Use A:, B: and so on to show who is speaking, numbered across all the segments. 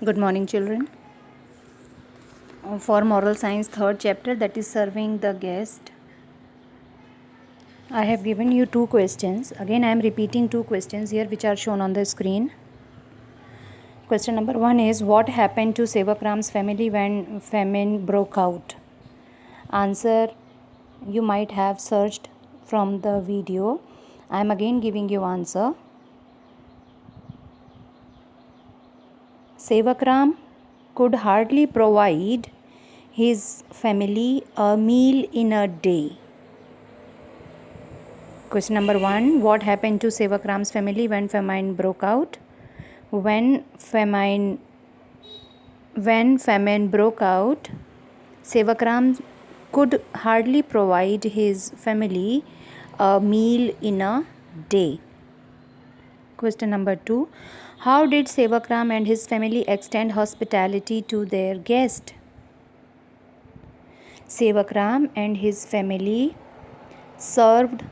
A: Good morning, children. For moral science, third chapter, that is serving the guest, I have given you two questions. Again, I am repeating two questions here which are shown on the screen. Question number 1 is, what happened to Sevakram's family when famine broke out? Answer, you might have searched from the video. I am again giving you answer. Sevakram could hardly provide his family a meal in a day. Question number 1, what happened to Sevakram's family when famine broke out? When famine broke out, Sevakram could hardly provide his family a meal in a day. Question number 2, how did Sevakram and his family extend hospitality to their guest? Sevakram and his family served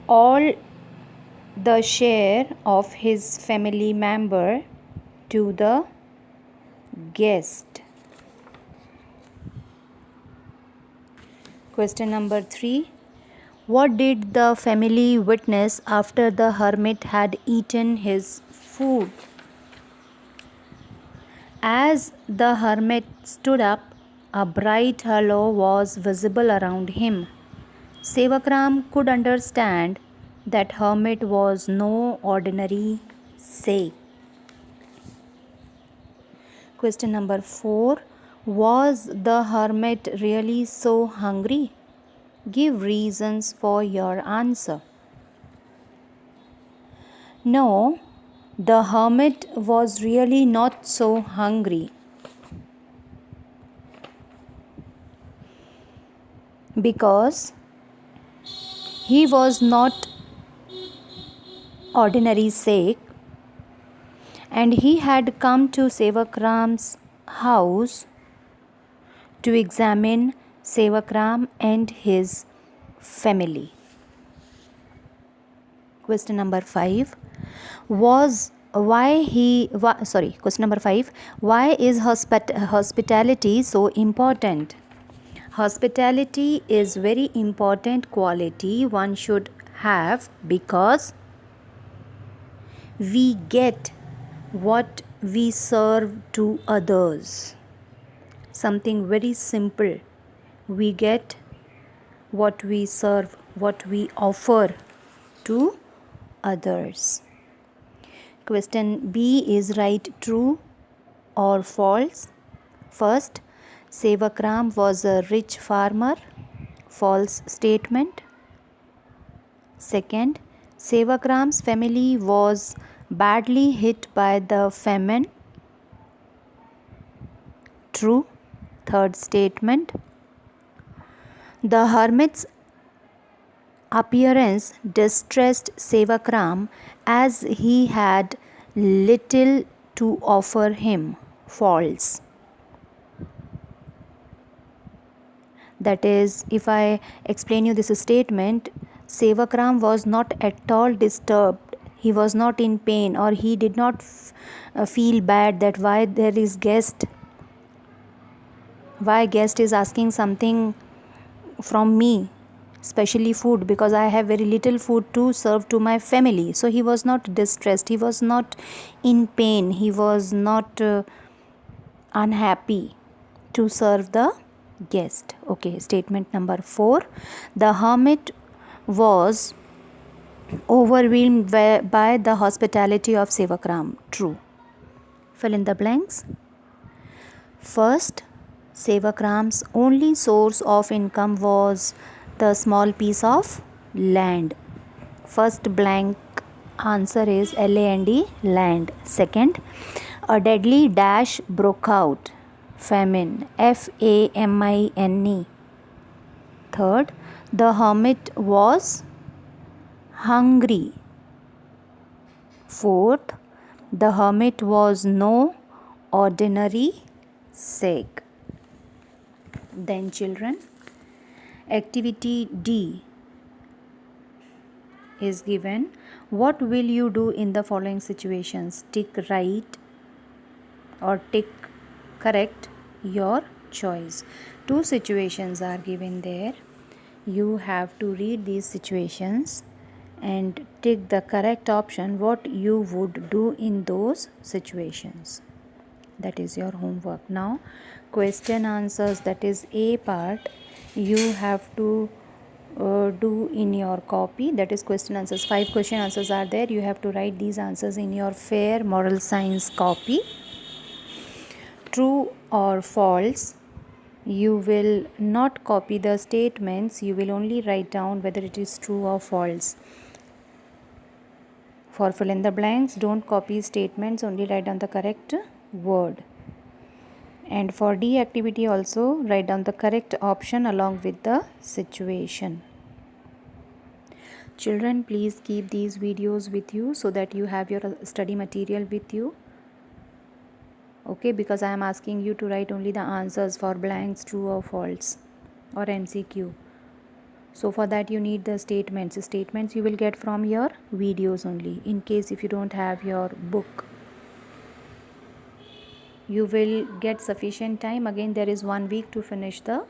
A: all the share of his family member to the guest. Question number 3, what did the family witness after the hermit had eaten his food? As the hermit stood up, a bright halo was visible around him. Sevakram could understand that hermit was no ordinary sage. Question number 4, was the hermit really so hungry? Give reasons for your answer. No, the hermit was really not so hungry because he was not ordinary sick and he had come to Sevakram's house to examine Sevakram and his family. Question number 5, question number 5, why is hospitality so important? Hospitality is very important quality one should have because we get what we serve to others. Something very simple. We get what we serve, what we offer to others. Question B is write true or false. First, Sevakram was a rich farmer. False statement. Second, Sevakram's family was badly hit by the famine. True. Third statement, the hermit's appearance distressed Sevakram as he had little to offer him. False. That is, if I explain you this statement, Sevakram was not at all disturbed. He was not in pain, or he did not feel bad that why guest is asking something from me, especially food, because I have very little food to serve to my family. So he was not distressed, he was not in pain, he was not unhappy to serve the guest. Okay, statement number 4, the hermit was overwhelmed by the hospitality of Sevakram. True. Fill in the blanks. First, Sevakram's only source of income was the small piece of land. First blank answer is LAND, land. Second, a deadly dash broke out, famine, FAMINE. Third, the hermit was hungry. Fourth, the hermit was no ordinary sage. Then children, activity D is given. What will you do in the following situations? Tick right or tick correct, your choice. Two situations are given there. You have to read these situations and tick the correct option what you would do in those situations. That is your homework. Now question answers, that is A part, you have to do in your copy. That is question answers. 5 question answers are there. You have to write these answers in your fair moral science copy. True or false, you will not copy the statements, you will only write down whether it is true or false. For fill in the blanks, don't copy statements, only write down the correct word. And for D activity also, write down the correct option along with the situation. Children, please keep these videos with you so that you have your study material with you. Okay, because I am asking you to write only the answers for blanks, true or false, or MCQ. So for that you need the statements you will get from your videos only. In case if you don't have your book, you will get sufficient time. Again, there is 1 week to finish the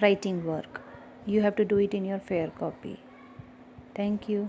A: writing work. You have to do it in your fair copy. Thank you.